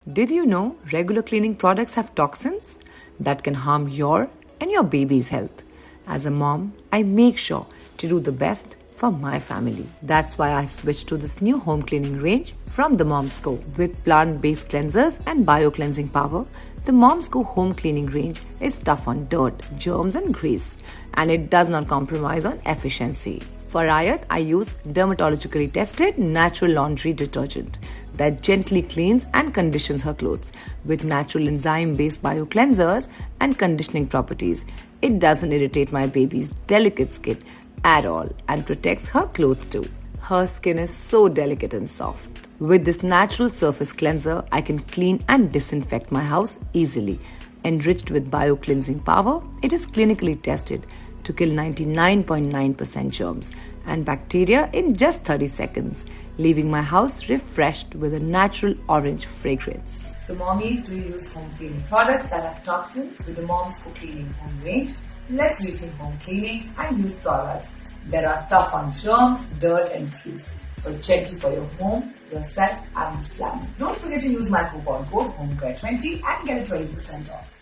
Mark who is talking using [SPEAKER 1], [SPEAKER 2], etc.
[SPEAKER 1] Did you know regular cleaning products have toxins that can harm your and your baby's health? As a mom, I make sure to do the best for my family. That's why I've switched to this new home cleaning range from the Moms Co. With plant-based cleansers and bio-cleansing power, the Moms Co. home cleaning range is tough on dirt, germs and grease, and it does not compromise on efficiency. For Ayat, I use dermatologically tested natural laundry detergent that gently cleans and conditions her clothes with natural enzyme-based bio-cleansers and conditioning properties. It doesn't irritate my baby's delicate skin at all and protects her clothes too. Her skin is so delicate and soft. With this natural surface cleanser, I can clean and disinfect my house easily. Enriched with bio-cleansing power, it is clinically tested to kill 99.9% germs and bacteria in just 30 seconds, leaving my house refreshed with a natural orange fragrance. So mommies, do you use home cleaning products that have toxins with the Moms Co Cleaning Home Range? Let's rethink home cleaning and use products that are tough on germs, dirt and grease, but gentle for your home, yourself and this planet. Don't forget to use my coupon code HOMECARE20 and get a 20% off.